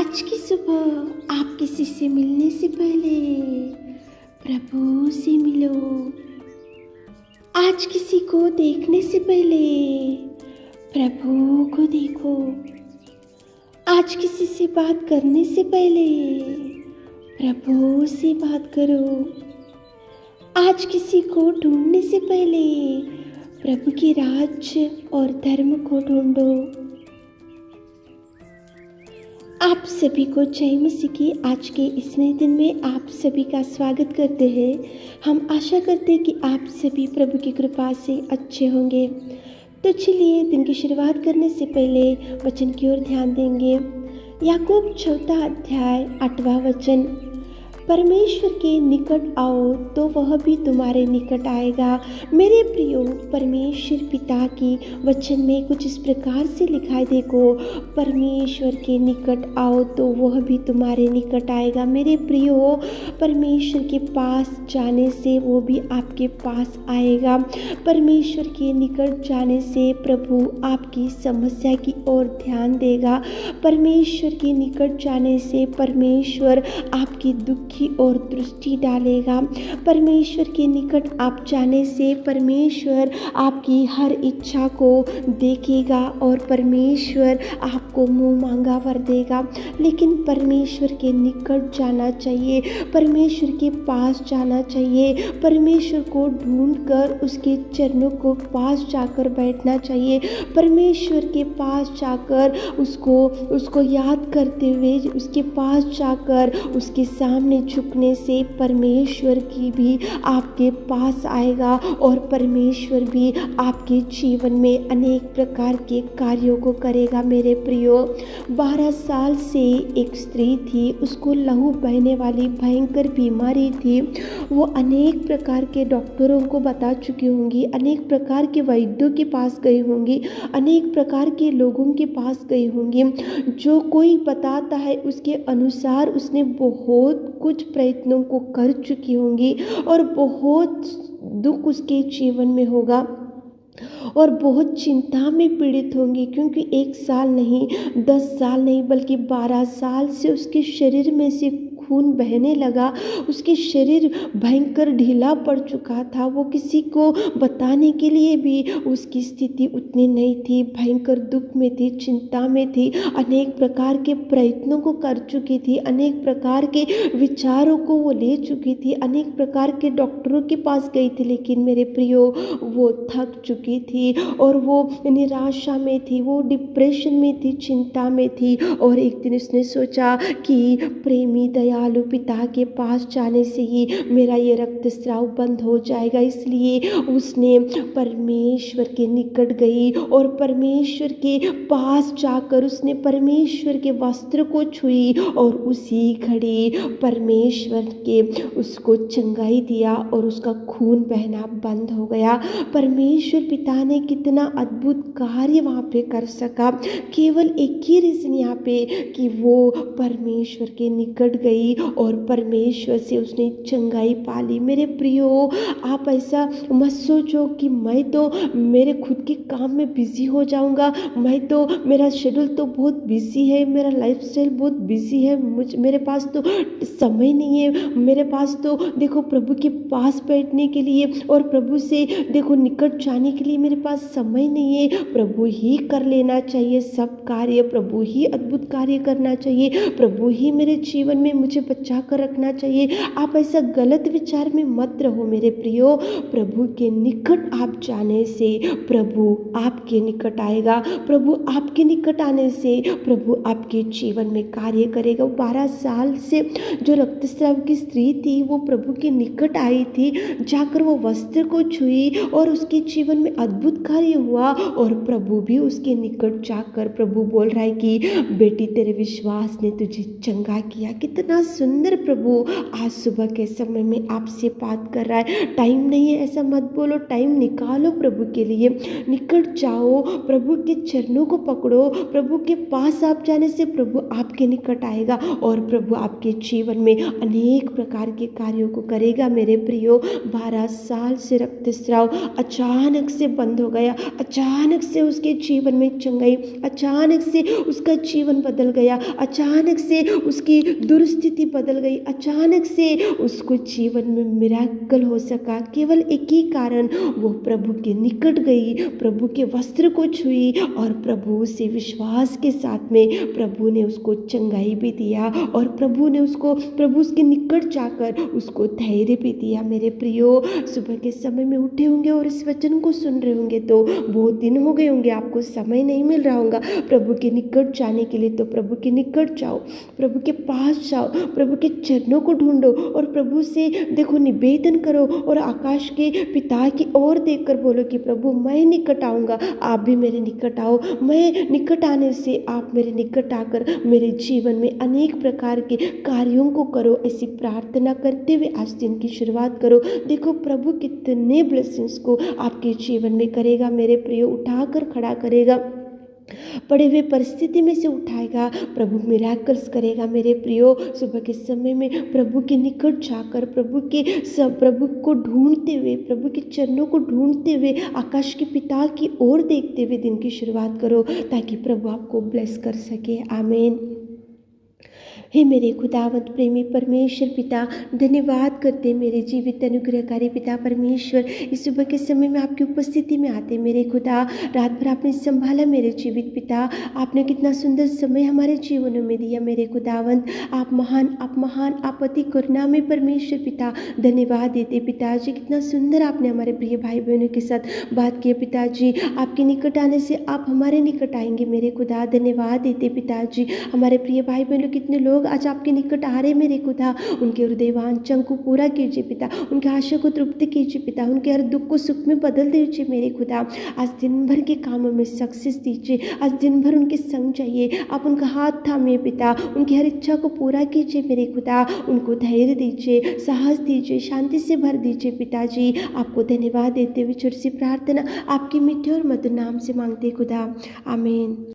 आज की सुबह आप किसी से मिलने से पहले प्रभु से मिलो। आज किसी को देखने से पहले प्रभु को देखो। आज किसी से बात करने से पहले प्रभु से बात करो। आज किसी को ढूंढने से पहले प्रभु के राज्य और धर्म को ढूंढो। आप सभी को जय मसीह की आज के इस नए दिन में आप सभी का स्वागत करते हैं। हम आशा करते हैं कि आप सभी प्रभु की कृपा से अच्छे होंगे। तो चलिए दिन की शुरुआत करने से पहले वचन की ओर ध्यान देंगे। याकूब 4 अध्याय 8वां वचन, परमेश्वर के निकट आओ तो वह भी तुम्हारे निकट आएगा। मेरे प्रियो, परमेश्वर पिता की वचन में कुछ इस प्रकार से लिखा है, देखो, परमेश्वर के निकट आओ तो वह भी तुम्हारे निकट आएगा। मेरे प्रियो, परमेश्वर के पास जाने से वो भी आपके पास आएगा। परमेश्वर के निकट जाने से प्रभु आपकी समस्या की ओर ध्यान देगा। परमेश्वर के निकट जाने से परमेश्वर आपकी दुख की ओर दृष्टि डालेगा। परमेश्वर के निकट आप जाने से परमेश्वर आपकी हर इच्छा को देखेगा और परमेश्वर आपको मुंह मांगा वर देगा। लेकिन परमेश्वर के निकट जाना चाहिए, परमेश्वर के पास जाना चाहिए, परमेश्वर को ढूंढकर उसके चरणों को पास जाकर बैठना चाहिए। परमेश्वर के पास जाकर उसको याद करते हुए उसके पास जाकर उसके सामने झुकने से परमेश्वर की भी आपके पास आएगा और परमेश्वर भी आपके जीवन में अनेक प्रकार के कार्यों को करेगा। मेरे प्रियो, 12 साल से एक स्त्री थी, उसको लहू बहने वाली भयंकर बीमारी थी। वो अनेक प्रकार के डॉक्टरों को बता चुकी होंगी, अनेक प्रकार के वैद्यों के पास गई होंगी, अनेक प्रकार के लोगों के पास गई होंगी। जो कोई बताता है उसके अनुसार उसने बहुत कुछ प्रयत्नों को कर चुकी होंगी और बहुत दुख उसके जीवन में होगा और बहुत चिंता में पीड़ित होंगी, क्योंकि 1 साल नहीं, 10 साल नहीं, बल्कि 12 साल से उसके शरीर में से खून बहने लगा। उसके शरीर भयंकर ढीला पड़ चुका था। वो किसी को बताने के लिए भी उसकी स्थिति उतनी नहीं थी। भयंकर दुख में थी, चिंता में थी, अनेक प्रकार के प्रयत्नों को कर चुकी थी, अनेक प्रकार के विचारों को वो ले चुकी थी, अनेक प्रकार के डॉक्टरों के पास गई थी। लेकिन मेरे प्रियो, वो थक चुकी थी और वो निराशा में थी, वो डिप्रेशन में थी, चिंता में थी। और एक दिन उसने सोचा कि प्रेमी दयालु पिता के पास जाने से ही मेरा ये रक्तस्राव बंद हो जाएगा। इसलिए उसने परमेश्वर के निकट गई और परमेश्वर के पास जाकर उसने परमेश्वर के वस्त्र को छुई और उसी घड़ी परमेश्वर के उसको चंगाई दिया और उसका खून बहना बंद हो गया। परमेश्वर पिता ने कितना अद्भुत कार्य वहाँ पे कर सका। केवल एक ही रीजन यहाँ पे कि वो परमेश्वर के निकट गई और परमेश्वर से उसने चंगाई पाली। मेरे प्रियो, आप ऐसा मत सोचो कि मैं तो मेरे खुद के काम में बिजी हो जाऊंगा, मैं तो, मेरा शेड्यूल तो बहुत बिजी है, मेरा लाइफस्टाइल बहुत बिजी है, मेरे पास तो समय नहीं है, मेरे पास तो देखो प्रभु के पास बैठने के लिए और प्रभु से देखो निकट जाने के लिए मेरे पास समय नहीं है। प्रभु ही कर लेना चाहिए सब कार्य, प्रभु ही अद्भुत कार्य करना चाहिए, प्रभु ही मेरे जीवन में मुझे बचा कर रखना चाहिए। आप ऐसा गलत विचार में मत रहो मेरे प्रियो। प्रभु के निकट आप जाने से प्रभु आपके निकट आएगा। प्रभु आपके निकट आने से प्रभु आपके जीवन में कार्य करेगा। 12 साल से जो रक्तस्राव की स्त्री थी वो प्रभु के निकट आई थी, जाकर वो वस्त्र को छुई और उसके जीवन में अद्भुत कार्य हुआ और प्रभु भी उसके निकट जाकर प्रभु बोल रहा है कि बेटी, तेरे विश्वास ने तुझे चंगा किया। कितना सुंदर प्रभु आज सुबह के समय में आपसे बात कर रहा है। टाइम नहीं है ऐसा मत बोलो, टाइम निकालो प्रभु के लिए, निकट जाओ, प्रभु के चरणों को पकड़ो। प्रभु के पास आप जाने से प्रभु आपके निकट आएगा और प्रभु आपके जीवन में अनेक प्रकार के कार्यों को करेगा। मेरे प्रियो, 12 साल से रक्तस्राव अचानक से बंद हो गया, अचानक से उसके जीवन में चंगाई, अचानक से उसका जीवन बदल गया, अचानक से उसकी दुर्स्थिति बदल गई, अचानक से उसको जीवन में मिराकल हो सका। केवल एक ही कारण, वो प्रभु के निकट गई, प्रभु के वस्त्र को छुई और प्रभु से विश्वास के साथ में प्रभु ने उसको चंगाई भी दिया और प्रभु ने उसको, प्रभु उसके निकट जाकर उसको धैर्य भी दिया। मेरे प्रियो, सुबह के समय में उठे होंगे और इस वचन को सुन रहे होंगे तो बहुत दिन हो गए होंगे, आपको समय नहीं मिल रहा होगा प्रभु के निकट जाने के लिए, तो प्रभु के निकट जाओ, प्रभु के पास जाओ, प्रभु के चरणों को ढूंढो और प्रभु से देखो, निवेदन करो और आकाश के पिता की ओर देखकर बोलो कि प्रभु मैं निकट आऊँगा, आप भी मेरे निकट आओ। मैं निकट आने से आप मेरे निकट आकर मेरे जीवन में अनेक प्रकार के कार्यों को करो। ऐसी प्रार्थना करते हुए आज दिन की शुरुआत करो। देखो प्रभु कितने ब्लेसिंग्स को आपके जीवन में करेगा। मेरे प्रियो, उठाकर खड़ा करेगा, पड़े हुए परिस्थिति में से उठाएगा, प्रभु मिराकल्स करेगा। मेरे प्रियो, सुबह के समय में प्रभु के निकट जाकर प्रभु को ढूंढते हुए, प्रभु के चरणों को ढूंढते हुए आकाश के पिता की ओर देखते हुए दिन की शुरुआत करो ताकि प्रभु आपको ब्लेस कर सके। आमीन। हे मेरे खुदावंत प्रेमी परमेश्वर पिता, धन्यवाद करते मेरे जीवित अनुग्रहकारी पिता परमेश्वर, इस सुबह के समय में आपकी उपस्थिति में आते मेरे खुदा, रात भर आपने संभाला मेरे जीवित पिता, आपने कितना सुंदर समय हमारे जीवनों में दिया मेरे खुदावंत। आप महान, आप महान, आप अति करुणामय परमेश्वर पिता, धन्यवाद देते पिताजी, कितना सुंदर आपने हमारे प्रिय भाई बहनों के साथ बात की पिताजी। आपके निकट आने से आप हमारे निकट आएंगे मेरे खुदा, धन्यवाद देते पिताजी। हमारे प्रिय भाई बहनों, कितने लोग आज आपके निकट आ रहे मेरे खुदा, उनके हृदय वांछा को पूरा कीजिए पिता, उनके आशा को तृप्त कीजिए पिता, उनके हर दुख को सुख में बदल दीजिए मेरे खुदा। आज दिन भर के कामों में सक्सेस दीजिए, आज दिन भर उनके संग चाहिए, आप उनका हाथ थामिए पिता, उनकी हर इच्छा को पूरा कीजिए मेरे खुदा, उनको धैर्य दीजिए, साहस दीजिए, शांति से भर दीजिए पिताजी। आपको धन्यवाद देते हुए छोटी सी प्रार्थना आपके मीठे और मधुर नाम से मांगते खुदा, आमीन।